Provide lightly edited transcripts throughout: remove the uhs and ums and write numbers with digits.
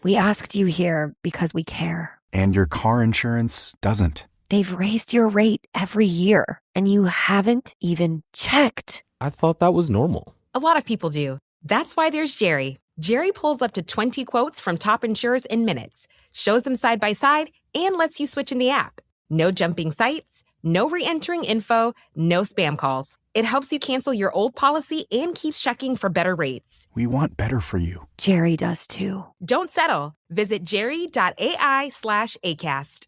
We asked you here because we care. And your car insurance doesn't. They've raised your rate every year, and you haven't even checked. I thought that was normal. A lot of people do. That's why there's Jerry. Jerry pulls up to 20 quotes from top insurers in minutes, shows them side by side, and lets you switch in the app. No jumping sites, no re-entering info, no spam calls. It helps you cancel your old policy and keeps checking for better rates. We want better for you. Jerry does too. Don't settle. Visit jerry.ai/ACAST.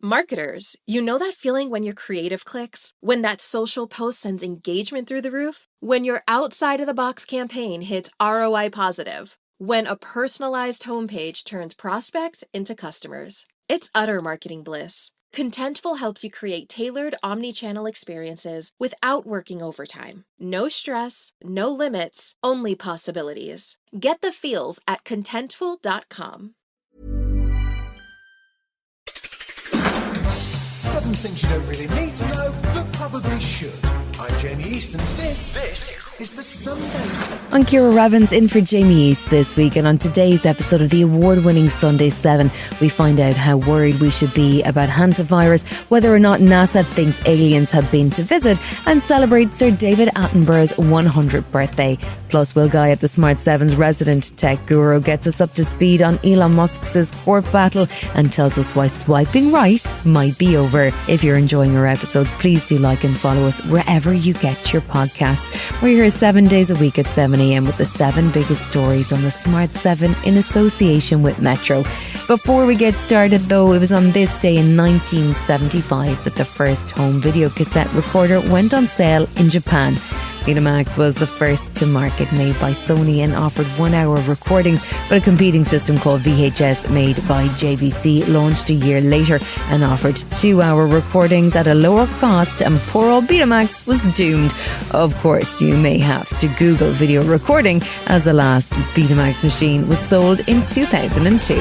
Marketers, you know that feeling when your creative clicks? When that social post sends engagement through the roof? When your outside-of-the-box campaign hits ROI positive? When a personalized homepage turns prospects into customers? It's utter marketing bliss. Contentful helps you create tailored omni-channel experiences without working overtime. No stress, no limits, only possibilities. Get the feels at contentful.com. 7 things you don't really need to know, but probably should. I'm Jamie East, and this is the Sunday Seven. I'm Ciara Revens in for Jamie East this week, and on today's episode of the award-winning Sunday 7, we find out how worried we should be about hantavirus, whether or not NASA thinks aliens have been to visit, and celebrate Sir David Attenborough's 100th birthday. Plus, Will Guyatt, the Smart 7's resident tech guru, gets us up to speed on Elon Musk's court battle and tells us why swiping right might be over. If you're enjoying our episodes, please do like and follow us wherever you get your podcasts. We're here 7 days a week at 7 a.m. with the 7 biggest stories on the Smart 7 in association with Metro. Before we get started, though, it was on this day in 1975 that the first home video cassette recorder went on sale in Japan. Betamax was the first to market, made by Sony, and offered 1 hour of recordings, but a competing system called VHS, made by JVC, launched a year later and offered 2 hour recordings at a lower cost, and poor old Betamax was doomed. Of course, you may have to Google video recording, as the last Betamax machine was sold in 2002.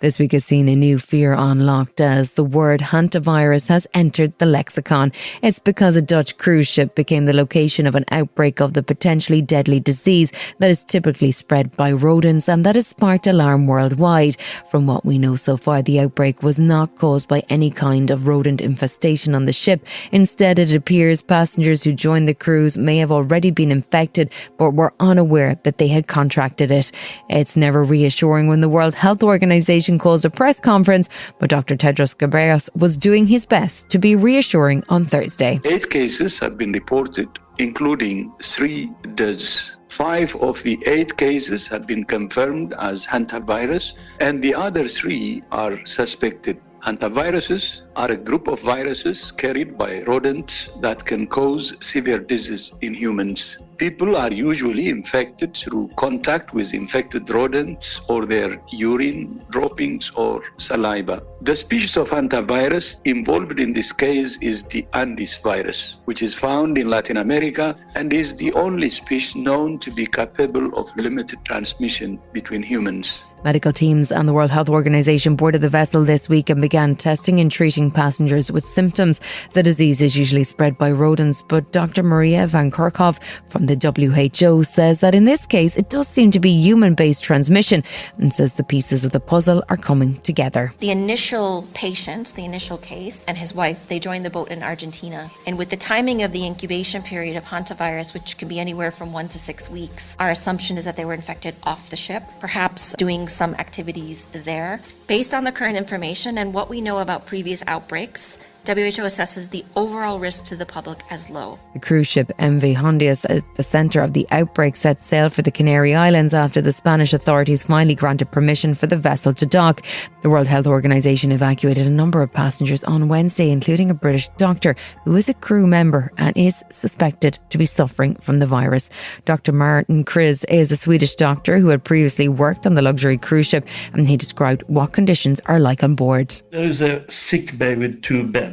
This week has seen a new fear unlocked as the word hantavirus has entered the lexicon. It's because a Dutch cruise ship became the location of an outbreak of the potentially deadly disease that is typically spread by rodents and that has sparked alarm worldwide. From what we know so far, the outbreak was not caused by any kind of rodent infestation on the ship. Instead, it appears passengers who joined the cruise may have already been infected but were unaware that they had contracted it. It's never reassuring when the World Health Organization calls a press conference, but Dr. Tedros Ghebreyesus was doing his best to be reassuring on Thursday. 8 cases have been reported, including 3 deaths. 5 of the 8 cases have been confirmed as hantavirus, and the other 3 are suspected. Hantaviruses are a group of viruses carried by rodents that can cause severe disease in humans. People are usually infected through contact with infected rodents or their urine, droppings, or saliva. The species of hantavirus involved in this case is the Hondius virus, which is found in Latin America and is the only species known to be capable of limited transmission between humans. Medical teams and the World Health Organization boarded the vessel this week and began testing and treating passengers with symptoms. The disease is usually spread by rodents, but Dr. Maria van Kerkhove from the WHO says that in this case it does seem to be human-based transmission, and says the pieces of the puzzle are coming together. The initial patient, the initial case, and his wife, they joined the boat in Argentina. And with the timing of the incubation period of hantavirus, which can be anywhere from 1 to 6 weeks, our assumption is that they were infected off the ship, perhaps doing some activities there. Based on the current information and what we know about previous outbreaks, WHO assesses the overall risk to the public as low. The cruise ship MV Hondius, at the centre of the outbreak, set sail for the Canary Islands after the Spanish authorities finally granted permission for the vessel to dock. The World Health Organization evacuated a number of passengers on Wednesday, including a British doctor who is a crew member and is suspected to be suffering from the virus. Dr. Martin Kriz is a Swedish doctor who had previously worked on the luxury cruise ship, and he described what conditions are like on board. There is a sick bay with 2 beds.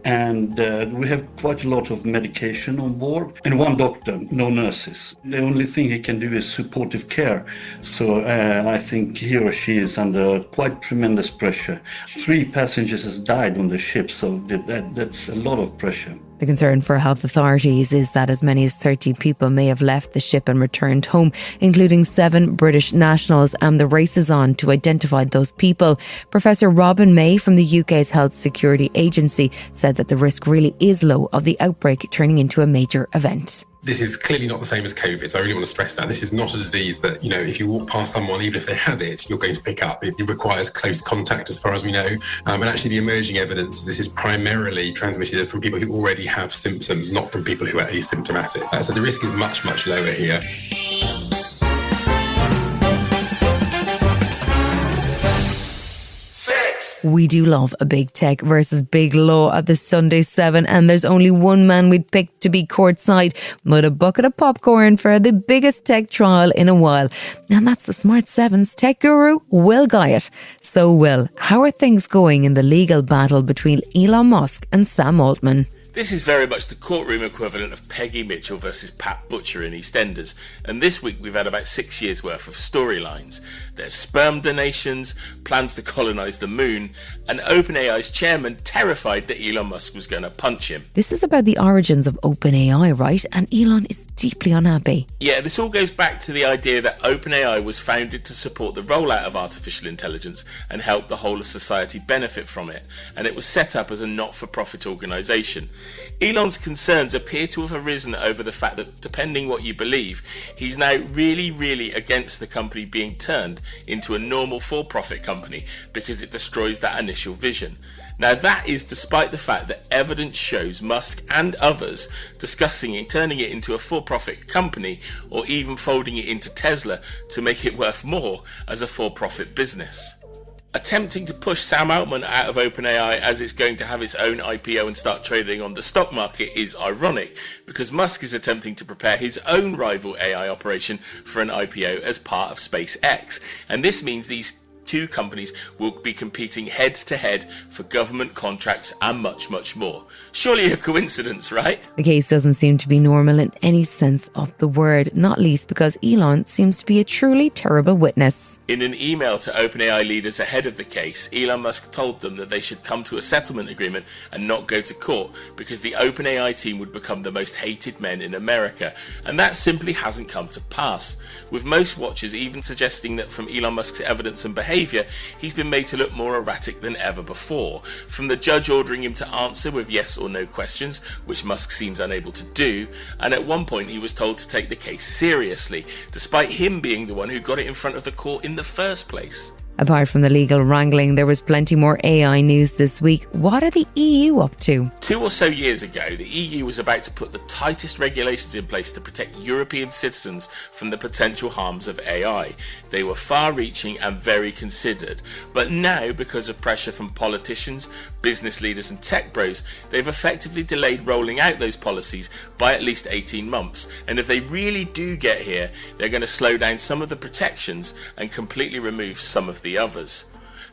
And we have quite a lot of medication on board and 1 doctor, no nurses. The only thing he can do is supportive care. So I think he or she is under quite tremendous pressure. 3 passengers has died on the ship, so that's a lot of pressure. The concern for health authorities is that as many as 30 people may have left the ship and returned home, including 7 British nationals, and the race is on to identify those people. Professor Robin May from the UK's Health Security Agency said that the risk really is low of the outbreak turning into a major event. This is clearly not the same as COVID, so I really want to stress that. This is not a disease that, if you walk past someone, even if they had it, you're going to pick up. It requires close contact as far as we know. And actually the emerging evidence is this is primarily transmitted from people who already have symptoms, not from people who are asymptomatic. So the risk is much, much lower here. We do love a big tech versus big law at the Sunday 7, and there's only one man we'd pick to be courtside with a bucket of popcorn for the biggest tech trial in a while. And that's the Smart 7's tech guru, Will Guyatt. So Will, how are things going in the legal battle between Elon Musk and Sam Altman? This is very much the courtroom equivalent of Peggy Mitchell versus Pat Butcher in EastEnders, and this week we've had about 6 years worth of storylines. There's sperm donations, plans to colonise the moon, and OpenAI's chairman terrified that Elon Musk was going to punch him. This is about the origins of OpenAI, right? And Elon is deeply unhappy. Yeah, this all goes back to the idea that OpenAI was founded to support the rollout of artificial intelligence and help the whole of society benefit from it, and it was set up as a not-for-profit organisation. Elon's concerns appear to have arisen over the fact that, depending what you believe, he's now really against the company being turned into a normal for-profit company because it destroys that initial vision. Now that is despite the fact that evidence shows Musk and others discussing turning it into a for-profit company or even folding it into Tesla to make it worth more as a for-profit business. Attempting to push Sam Altman out of OpenAI as it's going to have its own IPO and start trading on the stock market is ironic, because Musk is attempting to prepare his own rival AI operation for an IPO as part of SpaceX, and this means these two companies will be competing head to head for government contracts and much more. Surely a coincidence, right? The case doesn't seem to be normal in any sense of the word, not least because Elon seems to be a truly terrible witness. In an email to OpenAI leaders ahead of the case, Elon Musk told them that they should come to a settlement agreement and not go to court because the OpenAI team would become the most hated men in America, and that simply hasn't come to pass, with most watchers even suggesting that from Elon Musk's evidence and behaviour, he's been made to look more erratic than ever before, from the judge ordering him to answer with yes or no questions, which Musk seems unable to do, and at one point he was told to take the case seriously, despite him being the one who got it in front of the court in the first place. Apart from the legal wrangling, there was plenty more AI news this week. What are the EU up to? 2 or so years ago, the EU was about to put the tightest regulations in place to protect European citizens from the potential harms of AI. They were far-reaching and very considered. But now, because of pressure from politicians, business leaders and tech bros, they've effectively delayed rolling out those policies by at least 18 months. And if they really do get here, they're going to slow down some of the protections and completely remove some of the others.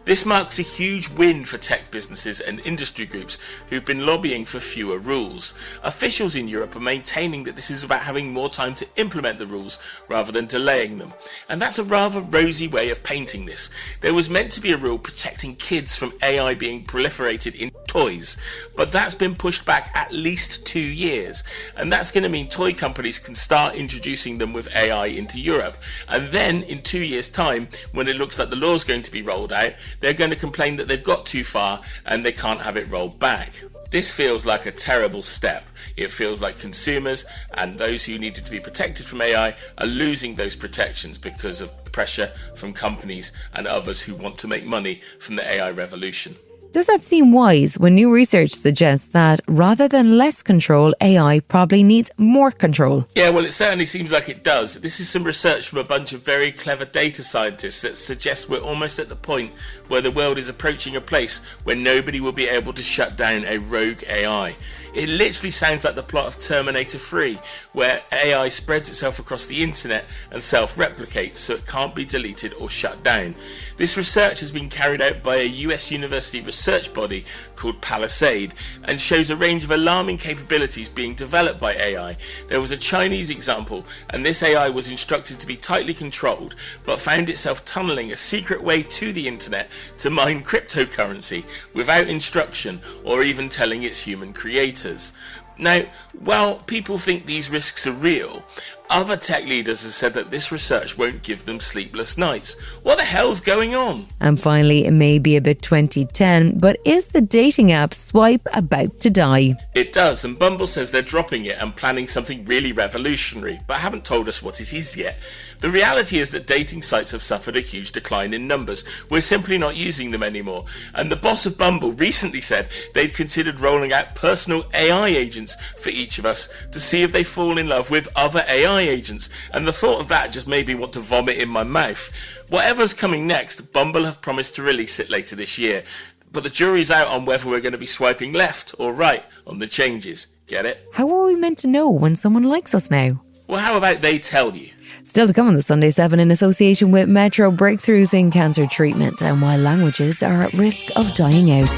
This marks a huge win for tech businesses and industry groups who've been lobbying for fewer rules. Officials in Europe are maintaining that this is about having more time to implement the rules rather than delaying them. And that's a rather rosy way of painting this. There was meant to be a rule protecting kids from AI being proliferated in toys, but that's been pushed back at least 2 years. And that's going to mean toy companies can start introducing them with AI into Europe. And then in 2 years' time, when it looks like the law's going to be rolled out, they're going to complain that they've got too far and they can't have it rolled back. This feels like a terrible step. It feels like consumers and those who needed to be protected from AI are losing those protections because of pressure from companies and others who want to make money from the AI revolution. Does that seem wise when new research suggests that rather than less control, AI probably needs more control? Yeah, well, it certainly seems like it does. This is some research from a bunch of very clever data scientists that suggests we're almost at the point where the world is approaching a place where nobody will be able to shut down a rogue AI. It literally sounds like the plot of Terminator 3, where AI spreads itself across the internet and self-replicates so it can't be deleted or shut down. This research has been carried out by a US university research body called Palisade and shows a range of alarming capabilities being developed by AI. There was a Chinese example, and this AI was instructed to be tightly controlled, but found itself tunneling a secret way to the internet to mine cryptocurrency without instruction or even telling its human creators. Now, while people think these risks are real, other tech leaders have said that this research won't give them sleepless nights. What the hell's going on? And finally, it may be a bit 2010, but is the dating app Swipe about to die? It does, and Bumble says they're dropping it and planning something really revolutionary, but haven't told us what it is yet. The reality is that dating sites have suffered a huge decline in numbers. We're simply not using them anymore. And the boss of Bumble recently said they'd considered rolling out personal AI agents for each of us to see if they fall in love with other AI agents. And the thought of that just made me want to vomit in my mouth. Whatever's coming next, Bumble have promised to release it later this year. But the jury's out on whether we're going to be swiping left or right on the changes. Get it? How are we meant to know when someone likes us now? Well, how about they tell you? Still to come on the Sunday 7 in association with Metro, breakthroughs in cancer treatment and why languages are at risk of dying out.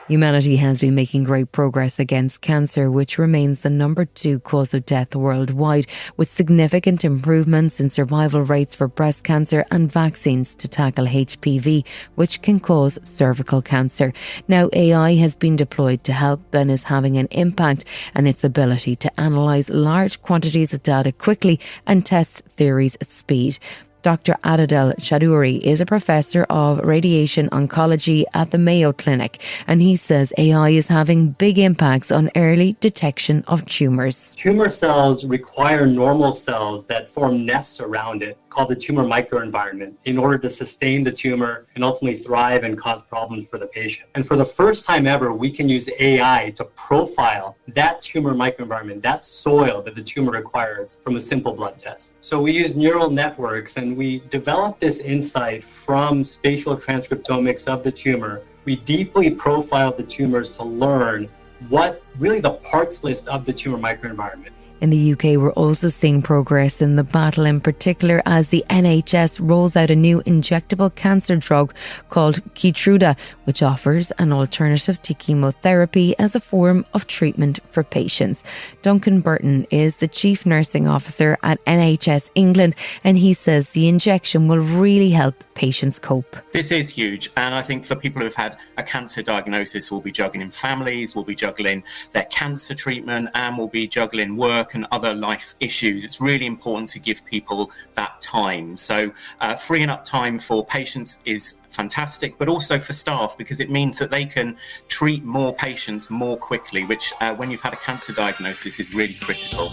Humanity has been making great progress against cancer, which remains the number 2 cause of death worldwide, with significant improvements in survival rates for breast cancer and vaccines to tackle HPV, which can cause cervical cancer. Now, AI has been deployed to help and is having an impact, and its ability to analyse large quantities of data quickly and test theories at speed. Dr. Aadel Chadhuri is a professor of radiation oncology at the Mayo Clinic, and he says AI is having big impacts on early detection of tumours. Tumor cells require normal cells that form nests around it, called the tumor microenvironment, in order to sustain the tumor and ultimately thrive and cause problems for the patient. And for the first time ever, we can use AI to profile that tumor microenvironment, that soil that the tumor requires, from a simple blood test. So we use neural networks, and we develop this insight from spatial transcriptomics of the tumor. We deeply profile the tumors to learn what really the parts list of the tumor microenvironment. In the UK, we're also seeing progress in the battle, in particular as the NHS rolls out a new injectable cancer drug called Keytruda, which offers an alternative to chemotherapy as a form of treatment for patients. Duncan Burton is the Chief Nursing Officer at NHS England, and he says the injection will really help patients cope. This is huge, and I think for people who have had a cancer diagnosis, will be juggling families, will be juggling their cancer treatment, and will be juggling work and other life issues. It's really important to give people that time. So freeing up time for patients is fantastic, but also for staff, because it means that they can treat more patients more quickly, which when you've had a cancer diagnosis is really critical.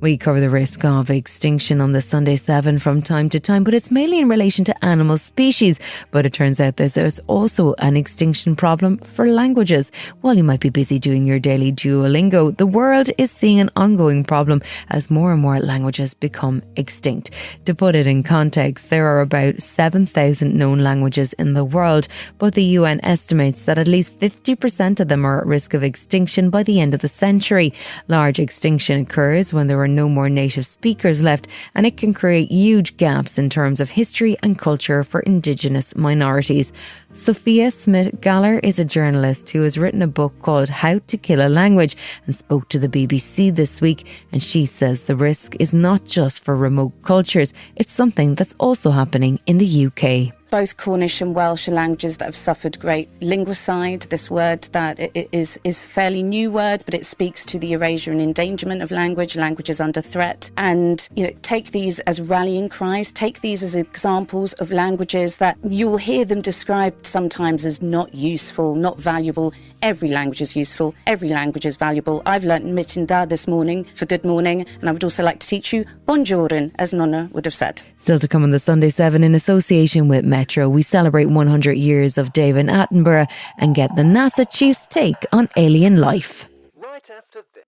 We cover the risk of extinction on the Sunday 7 from time to time, but it's mainly in relation to animal species. But it turns out there's also an extinction problem for languages. While you might be busy doing your daily Duolingo, the world is seeing an ongoing problem as more and more languages become extinct. To put it in context, there are about 7,000 known languages in the world, but the UN estimates that at least 50% of them are at risk of extinction by the end of the century. Large extinction occurs when there are no more native speakers left, and it can create huge gaps in terms of history and culture for Indigenous minorities. Sophia Smith-Galler is a journalist who has written a book called How to Kill a Language and spoke to the BBC this week, and she says the risk is not just for remote cultures, it's something that's also happening in the UK. Both Cornish and Welsh are languages that have suffered great linguicide. This word that is a fairly new word, but it speaks to the erasure and endangerment of language. Language is under threat. And, take these as rallying cries, take these as examples of languages that you will hear them described sometimes as not useful, not valuable. Every language is useful. Every language is valuable. I've learnt Mitinda this morning for good morning, and I would also like to teach you Bonjourn, as Nonna would have said. Still to come on the Sunday 7 in association with Metro, we celebrate 100 years of David Attenborough and get the NASA chief's take on alien life. Right after this.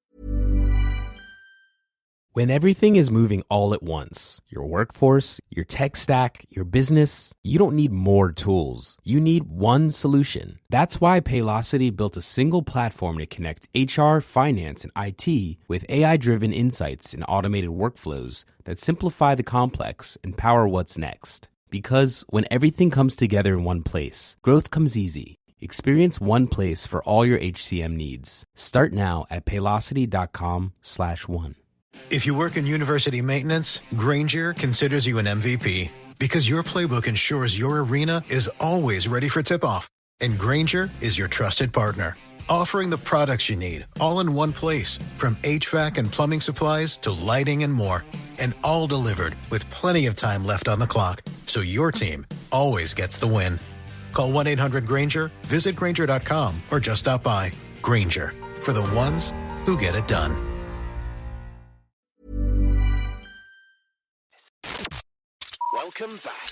When everything is moving all at once, your workforce, your tech stack, your business, you don't need more tools. You need one solution. That's why Paylocity built a single platform to connect HR, finance, and IT with AI-driven insights and automated workflows that simplify the complex and power what's next. Because when everything comes together in one place, growth comes easy. Experience one place for all your HCM needs. Start now at Paylocity.com/one. If you work in university maintenance, Granger considers you an MVP because your playbook ensures your arena is always ready for tip-off. And Granger is your trusted partner, offering the products you need all in one place, from HVAC and plumbing supplies to lighting and more. And all delivered with plenty of time left on the clock, so your team always gets the win. Call 1-800-GRANGER, visit Granger.com, or just stop by. Granger, for the ones who get it done. Welcome back.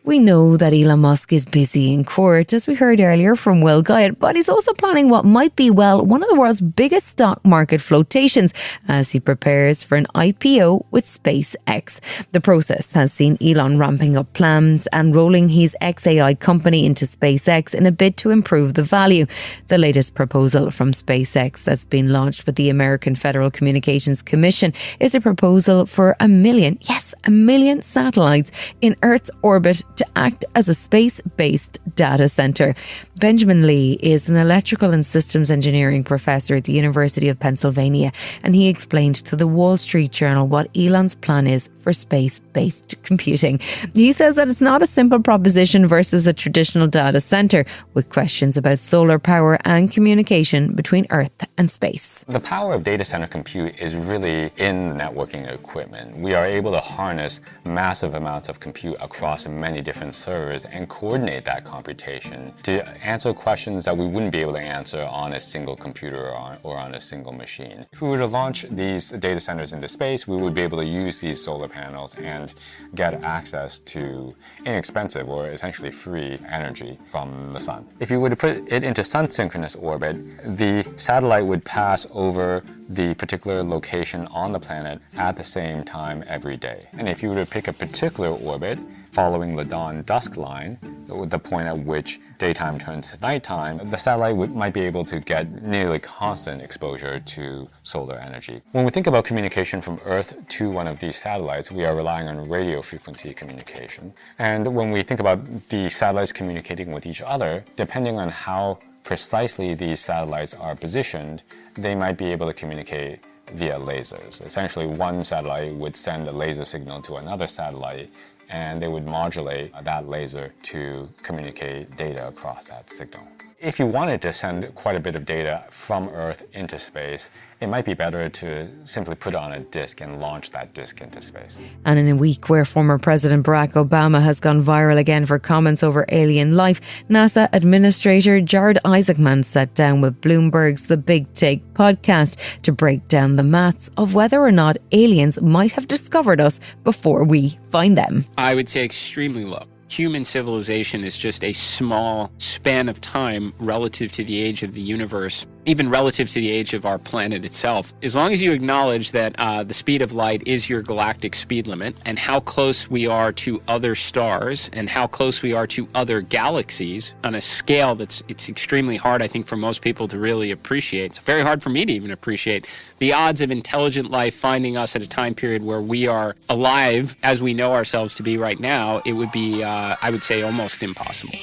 We know that Elon Musk is busy in court, as we heard earlier from Will Guyatt, but he's also planning what might be, well, one of the world's biggest stock market flotations as he prepares for an IPO with SpaceX. The process has seen Elon ramping up plans and rolling his XAI company into SpaceX in a bid to improve the value. The latest proposal from SpaceX that's been launched with the American Federal Communications Commission is a proposal for 1 million satellites in Earth's orbit to act as a space-based data centre. Benjamin Lee is an electrical and systems engineering professor at the University of Pennsylvania, and he explained to the Wall Street Journal what Elon's plan is for space-based computing. He says that it's not a simple proposition versus a traditional data centre, with questions about solar power and communication between Earth and space. The power of data center compute is really in the networking equipment. We are able to harness massive amounts of compute across many different servers and coordinate that computation to answer questions that we wouldn't be able to answer on a single computer or on a single machine. If we were to launch these data centers into space, we would be able to use these solar panels and get access to inexpensive or essentially free energy from the sun. If you were to put it into sun-synchronous orbit, the satellite would pass over the particular location on the planet at the same time every day. And if you were to pick a particular orbit following the dawn-dusk line, the point at which daytime turns to nighttime, the satellite might be able to get nearly constant exposure to solar energy. When we think about communication from Earth to one of these satellites, we are relying on radio frequency communication. And when we think about the satellites communicating with each other, depending on how precisely these satellites are positioned, they might be able to communicate via lasers. Essentially, one satellite would send a laser signal to another satellite, and they would modulate that laser to communicate data across that signal. If you wanted to send quite a bit of data from Earth into space, it might be better to simply put it on a disk and launch that disk into space. And in a week where former President Barack Obama has gone viral again for comments over alien life, NASA Administrator Jared Isaacman sat down with Bloomberg's The Big Take podcast to break down the maths of whether or not aliens might have discovered us before we find them. I would say extremely low. Human civilization is just a small span of time relative to the age of the universe, even relative to the age of our planet itself. As long as you acknowledge that the speed of light is your galactic speed limit, and how close we are to other stars and how close we are to other galaxies on a scale it's extremely hard, I think, for most people to really appreciate. It's very hard for me to even appreciate. The odds of intelligent life finding us at a time period where we are alive as we know ourselves to be right now, it would be I would say almost impossible.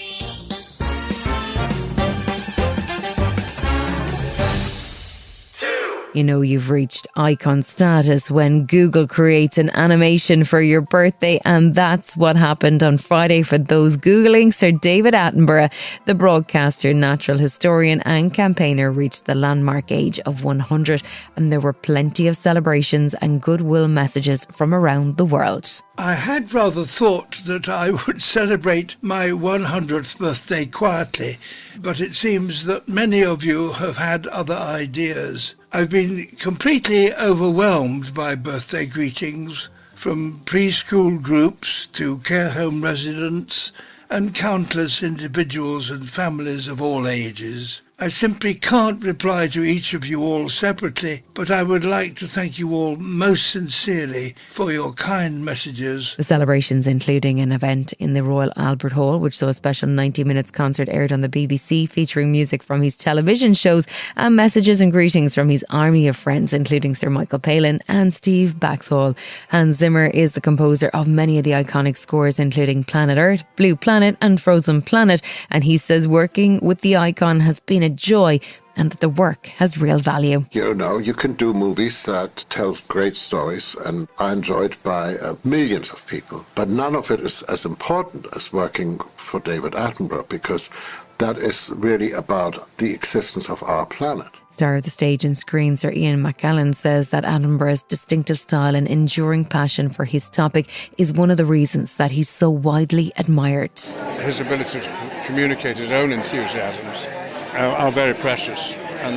You know you've reached icon status when Google creates an animation for your birthday, and that's what happened on Friday for those Googling Sir David Attenborough. The broadcaster, natural historian and campaigner reached the landmark age of 100, and there were plenty of celebrations and goodwill messages from around the world. I had rather thought that I would celebrate my 100th birthday quietly, but it seems that many of you have had other ideas. I've been completely overwhelmed by birthday greetings, from preschool groups to care home residents and countless individuals and families of all ages. I simply can't reply to each of you all separately, but I would like to thank you all most sincerely for your kind messages. The celebrations, including an event in the Royal Albert Hall, which saw a special 90 minutes concert aired on the BBC featuring music from his television shows and messages and greetings from his army of friends, including Sir Michael Palin and Steve Baxhall. Hans Zimmer is the composer of many of the iconic scores, including Planet Earth, Blue Planet and Frozen Planet, and he says working with the icon has been a joy and that the work has real value. You know, you can do movies that tell great stories and are enjoyed by millions of people, but none of it is as important as working for David Attenborough, because that is really about the existence of our planet. Star of the stage and screen Sir Ian McKellen says that Attenborough's distinctive style and enduring passion for his topic is one of the reasons that he's so widely admired. His ability to communicate his own enthusiasms are very precious, and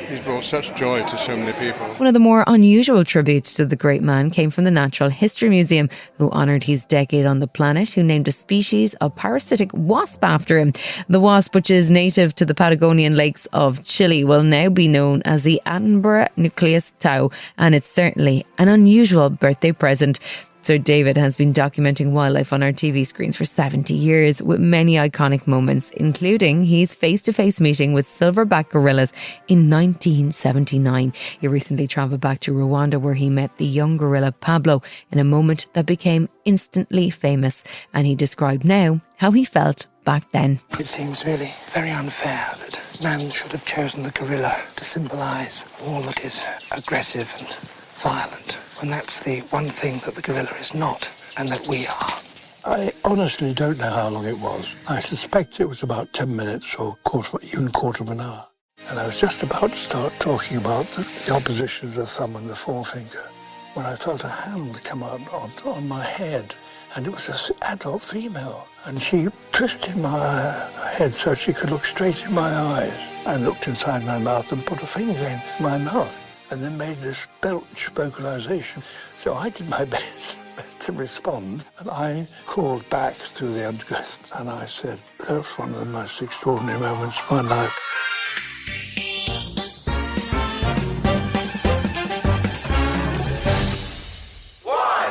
he's brought such joy to so many people. One of the more unusual tributes to the great man came from the Natural History Museum, who honoured his decade on the planet, who named a species of parasitic wasp after him. The wasp, which is native to the Patagonian lakes of Chile, will now be known as the Attenborough nucleus tau, and it's certainly an unusual birthday present. Sir David has been documenting wildlife on our TV screens for 70 years, with many iconic moments, including his face-to-face meeting with silverback gorillas in 1979. He recently travelled back to Rwanda, where he met the young gorilla Pablo in a moment that became instantly famous. And he described now how he felt back then. It seems really very unfair that man should have chosen the gorilla to symbolise all that is aggressive and violent, when that's the one thing that the gorilla is not, and that we are. I honestly don't know how long it was. I suspect it was about 10 minutes or even quarter of an hour. And I was just about to start talking about the opposition of the thumb and the forefinger when I felt a hand come out on my head, and it was an adult female. And she twisted my head so she could look straight in my eyes, and looked inside my mouth and put a finger in my mouth, and then made this belch vocalization. So I did my best to respond, and I called back through the undergrowth, and I said, that's one of the most extraordinary moments of my life.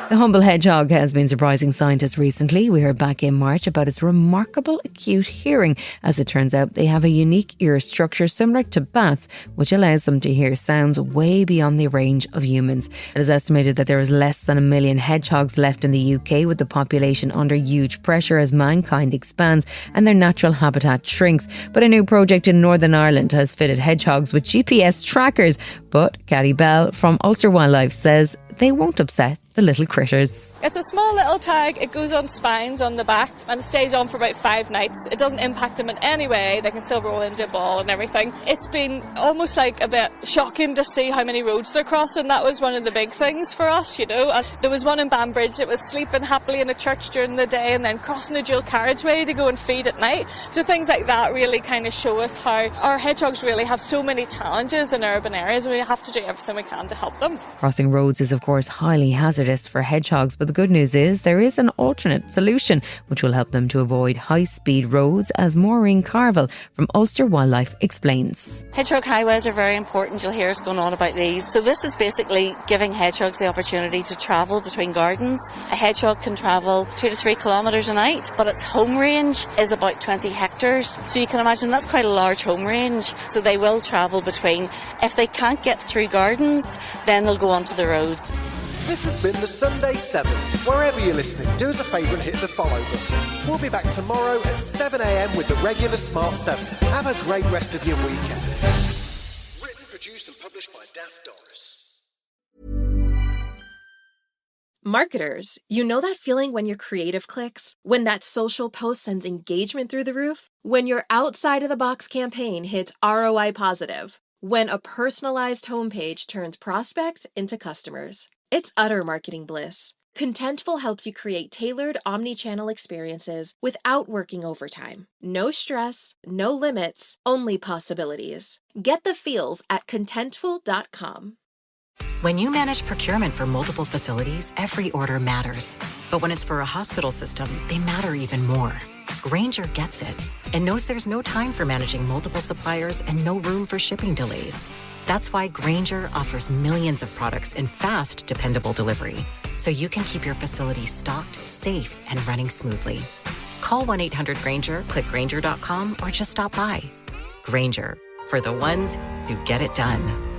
The humble hedgehog has been surprising scientists recently. We heard back in March about its remarkable acute hearing. As it turns out, they have a unique ear structure similar to bats, which allows them to hear sounds way beyond the range of humans. It is estimated that there is less than 1 million hedgehogs left in the UK, with the population under huge pressure as mankind expands and their natural habitat shrinks. But a new project in Northern Ireland has fitted hedgehogs with GPS trackers. But Caddy Bell from Ulster Wildlife says they won't upset the little critters. It's a small little tag. It goes on spines on the back and it stays on for about 5 nights. It doesn't impact them in any way. They can still roll into a ball and everything. It's been almost like a bit shocking to see how many roads they're crossing. That was one of the big things for us, you know. And there was one in Banbridge that was sleeping happily in a church during the day and then crossing a dual carriageway to go and feed at night. So things like that really kind of show us how our hedgehogs really have so many challenges in urban areas, and we have to do everything we can to help them. Crossing roads is of course highly hazardous for hedgehogs, but the good news is there is an alternate solution which will help them to avoid high-speed roads, as Maureen Carville from Ulster Wildlife explains. Hedgehog highways are very important. You'll hear us going on about these. So this is basically giving hedgehogs the opportunity to travel between gardens. A hedgehog can travel 2 to 3 kilometres a night, but its home range is about 20 hectares. So you can imagine that's quite a large home range. So they will travel between. If they can't get through gardens, then they'll go onto the roads. This has been the Sunday 7. Wherever you're listening, do us a favour and hit the follow button. We'll be back tomorrow at 7 a.m. with the regular Smart 7. Have a great rest of your weekend. Written, produced and published by Daft Doris. Marketers, you know that feeling when your creative clicks? When that social post sends engagement through the roof? When your outside-of-the-box campaign hits ROI positive? When a personalized homepage turns prospects into customers? It's utter marketing bliss. Contentful helps you create tailored omni-channel experiences without working overtime. No stress, no limits, only possibilities. Get the feels at Contentful.com. When you manage procurement for multiple facilities, every order matters. But when it's for a hospital system, they matter even more. Grainger gets it and knows there's no time for managing multiple suppliers and no room for shipping delays. That's why Grainger offers millions of products in fast, dependable delivery, so you can keep your facility stocked, safe, and running smoothly. Call 1-800-GRAINGER, click Grainger.com, or just stop by. Grainger, for the ones who get it done.